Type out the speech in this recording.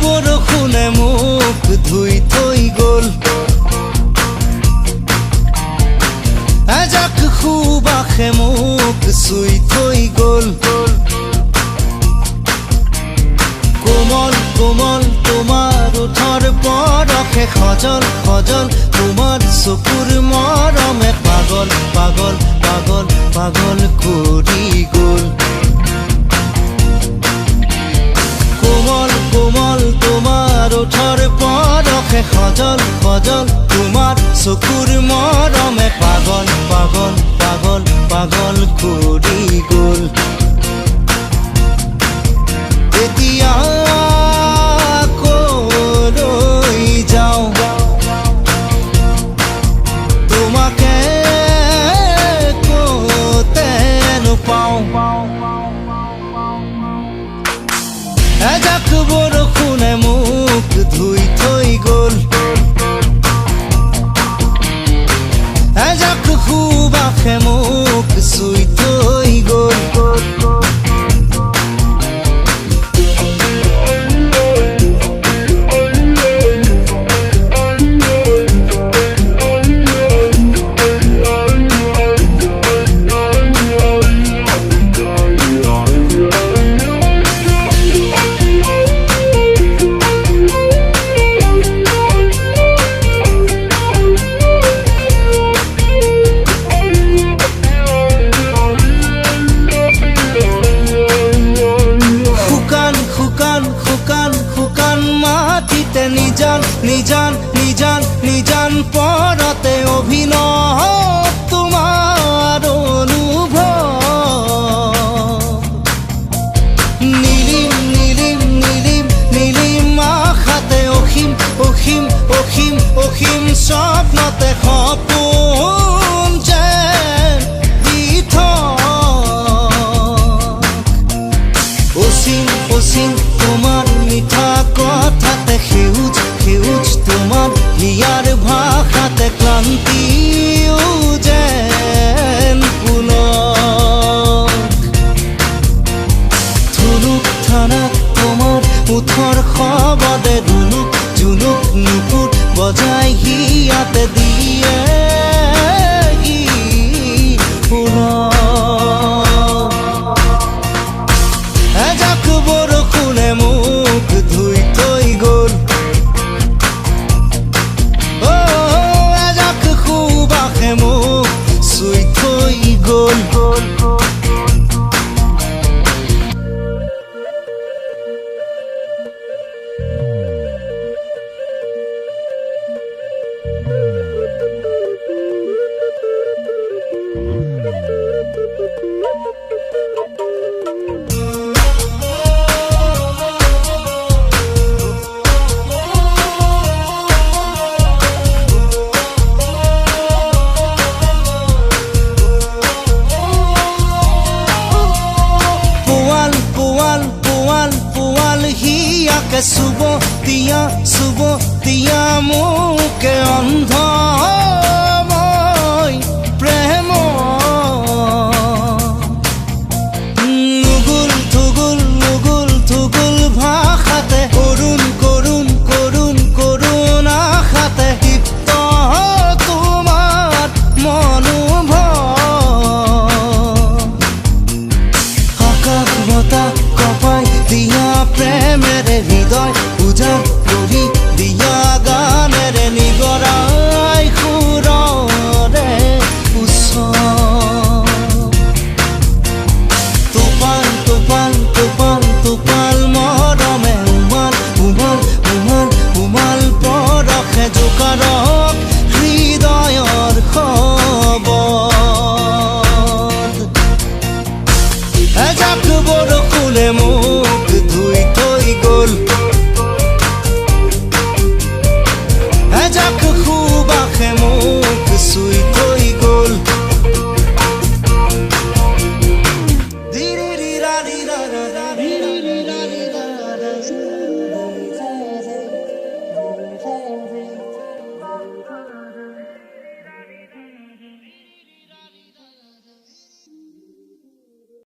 বৰষুণে মোক ধুই থৈ গ'ল, এজাক সুবাসে মোক চুই থৈ গ'ল। কোমল কোমল তোমাৰ ওঠৰ পৰশে সজল সজল, তোমাৰ চকুৰ মৰমে পাগল পাগল পাগল পাগল কৰি গ'ল। কোমল কোমল তোমাৰ ওঠৰ পৰশে সজল সজল, তোমাৰ চকুৰ মৰমে পাগল পাগল পাগল পাগল কৰি গ'ল। এতিয়া কলৈ যাওঁ তোমাকে ক'তে নোপাওঁ, এজাক বৰষুণে মোক ধুই থৈ গ'ল, এজাক সুবাসে মোক চুই থৈ গ'ল। মাটিতে নিজান নিজান নিজান নিজান পৰতে অভিনৱ তোমাৰ অনুভৱ, নীলিম নীলিম নীলিম নীলিম আশাতে অসীম অসীম অসীম অসীম স্বপ্নতে সপোন যেন দি অসীম অসীম তোমাৰ মিঠা কথাতে, সেউজ সেউজ তোমাৰ হিয়াৰ ভাষাতে, ক্লান্তিও যেন পুলক। থুলুক থানাত তোমাৰ ওঠৰ শবদে, দুলুক জুলুক নুপুৰ বজাই হিয়াতে দিয়ে পুলক। এজাক বৰষুণে মোক ধুই থৈ গ'ল, এজাক সুবাসে মোক চুই থৈ গ'ল। হিয়াকে চুব দিয়া মোকে অন্ধ মই প্ৰেম, নুগুল থুগুল নুগুল থুগুল ভাষাতে, কৰুণ কৰুণ কৰুণ কৰুণ আশাতে, দীপ্ত তোমাৰ মনোভৱ, আকাশ বতাহ কপাই দিয়া প্ৰেমেৰে, হৃদয় উজাড় কৰি দিয়া গানেৰে, নিগৰাই সুৰৰে উচ্চ। টোপাল টোপাল টোপাল টোপাল মৰমে, উমাল উমাল উমাল উমাল পৰশে, জোকাৰক হৃদয়ৰ খবত। এজাক বৰষুণে মোক ধুই থৈ গ'ল, এজাক সুবাসে মোক চুই থৈ গ'ল। ৰি ৰি ৰি ৰা ৰি ৰা ৰা ৰি ৰা ৰি ৰা।